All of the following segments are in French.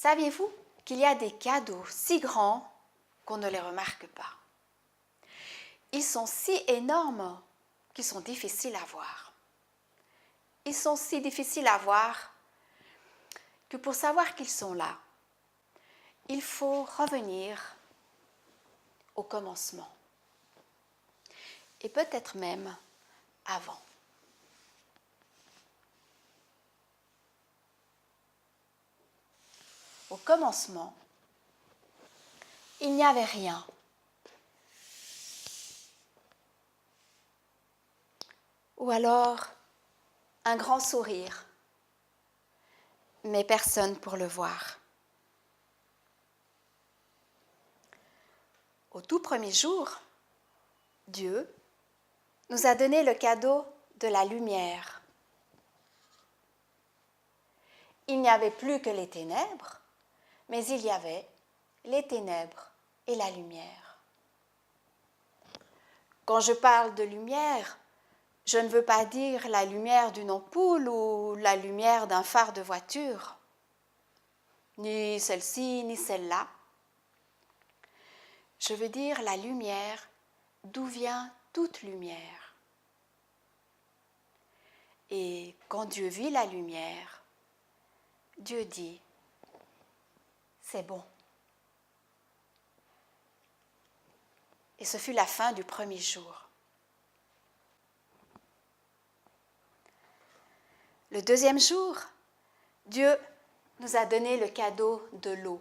Saviez-vous qu'il y a des cadeaux si grands qu'on ne les remarque pas? Ils sont si énormes qu'ils sont difficiles à voir. Ils sont si difficiles à voir que pour savoir qu'ils sont là, il faut revenir au commencement et peut-être même avant. Au commencement, il n'y avait rien. Ou alors un grand sourire, mais personne pour le voir. Au tout premier jour, Dieu nous a donné le cadeau de la lumière. Il n'y avait plus que les ténèbres, mais il y avait les ténèbres et la lumière. Quand je parle de lumière, je ne veux pas dire la lumière d'une ampoule ou la lumière d'un phare de voiture, ni celle-ci, ni celle-là. Je veux dire la lumière d'où vient toute lumière. Et quand Dieu vit la lumière, Dieu dit, c'est bon. Et ce fut la fin du premier jour. Le deuxième jour, Dieu nous a donné le cadeau de l'eau.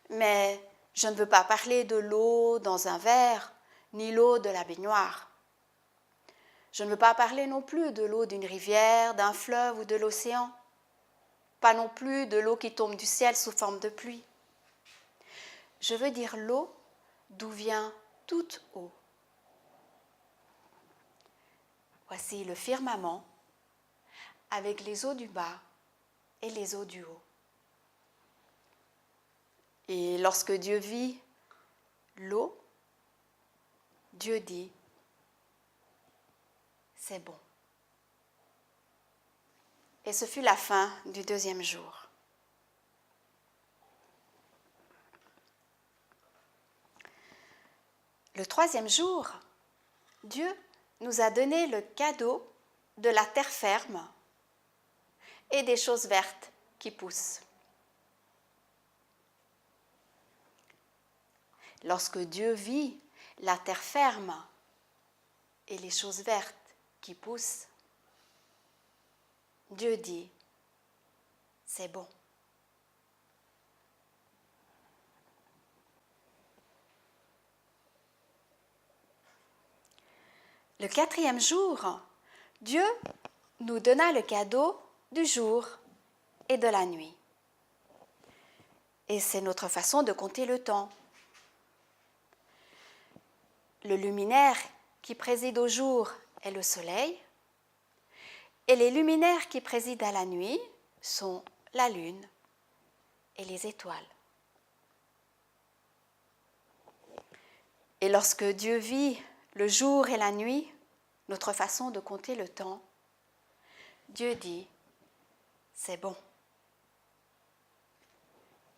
Mais je ne veux pas parler de l'eau dans un verre, ni l'eau de la baignoire. Je ne veux pas parler non plus de l'eau d'une rivière, d'un fleuve ou de l'océan. Pas non plus de l'eau qui tombe du ciel sous forme de pluie. Je veux dire l'eau d'où vient toute eau. Voici le firmament avec les eaux du bas et les eaux du haut. Et lorsque Dieu vit l'eau, Dieu dit, c'est bon. Et ce fut la fin du deuxième jour. Le troisième jour, Dieu nous a donné le cadeau de la terre ferme et des choses vertes qui poussent. Lorsque Dieu vit la terre ferme et les choses vertes qui poussent, Dieu dit, c'est bon. Le quatrième jour, Dieu nous donna le cadeau du jour et de la nuit. Et c'est notre façon de compter le temps. Le luminaire qui préside au jour est le soleil, et les luminaires qui président à la nuit sont la lune et les étoiles. Et lorsque Dieu vit le jour et la nuit, notre façon de compter le temps, Dieu dit, c'est bon.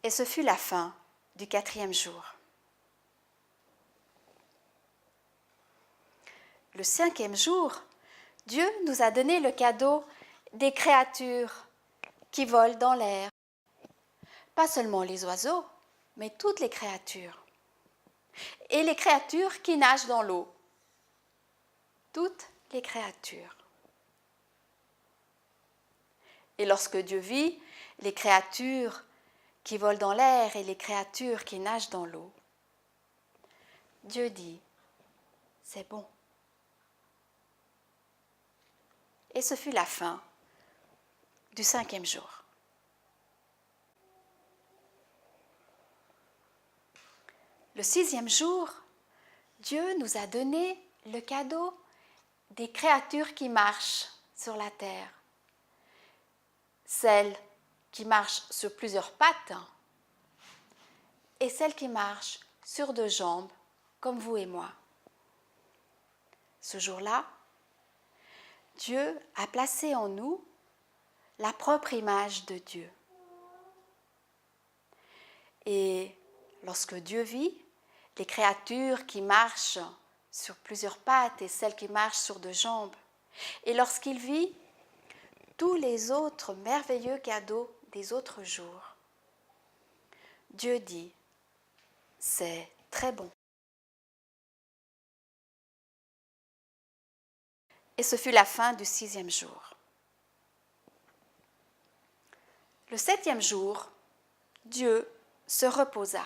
Et ce fut la fin du quatrième jour. Le cinquième jour, Dieu nous a donné le cadeau des créatures qui volent dans l'air. Pas seulement les oiseaux, mais toutes les créatures. Et les créatures qui nagent dans l'eau. Toutes les créatures. Et lorsque Dieu vit les créatures qui volent dans l'air et les créatures qui nagent dans l'eau, Dieu dit, c'est bon. Et ce fut la fin du cinquième jour. Le sixième jour, Dieu nous a donné le cadeau des créatures qui marchent sur la terre. Celles qui marchent sur plusieurs pattes et celles qui marchent sur deux jambes, comme vous et moi. Ce jour-là, Dieu a placé en nous la propre image de Dieu. Et lorsque Dieu vit, les créatures qui marchent sur plusieurs pattes et celles qui marchent sur deux jambes, et lorsqu'il vit tous les autres merveilleux cadeaux des autres jours, Dieu dit, c'est très bon. Et ce fut la fin du 6e jour. Le 7e jour, Dieu se reposa.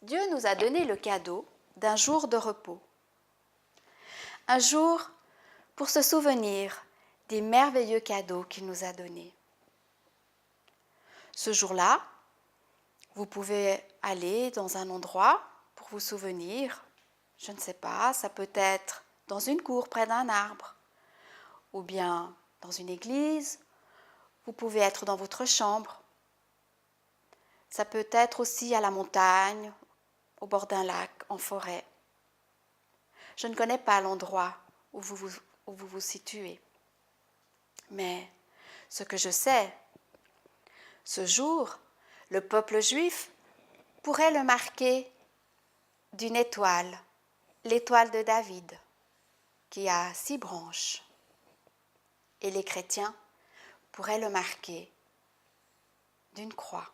Dieu nous a donné le cadeau d'un jour de repos. Un jour pour se souvenir des merveilleux cadeaux qu'il nous a donnés. Ce jour-là, vous pouvez aller dans un endroit pour vous souvenir. Je ne sais pas, ça peut être dans une cour près d'un arbre, ou bien dans une église. Vous pouvez être dans votre chambre. Ça peut être aussi à la montagne, au bord d'un lac, en forêt. Je ne connais pas l'endroit où vous vous situez. Mais ce que je sais, ce jour, le peuple juif pourrait le marquer d'une étoile, l'étoile de David, qui a 6 branches. Et les chrétiens pourraient le marquer d'une croix.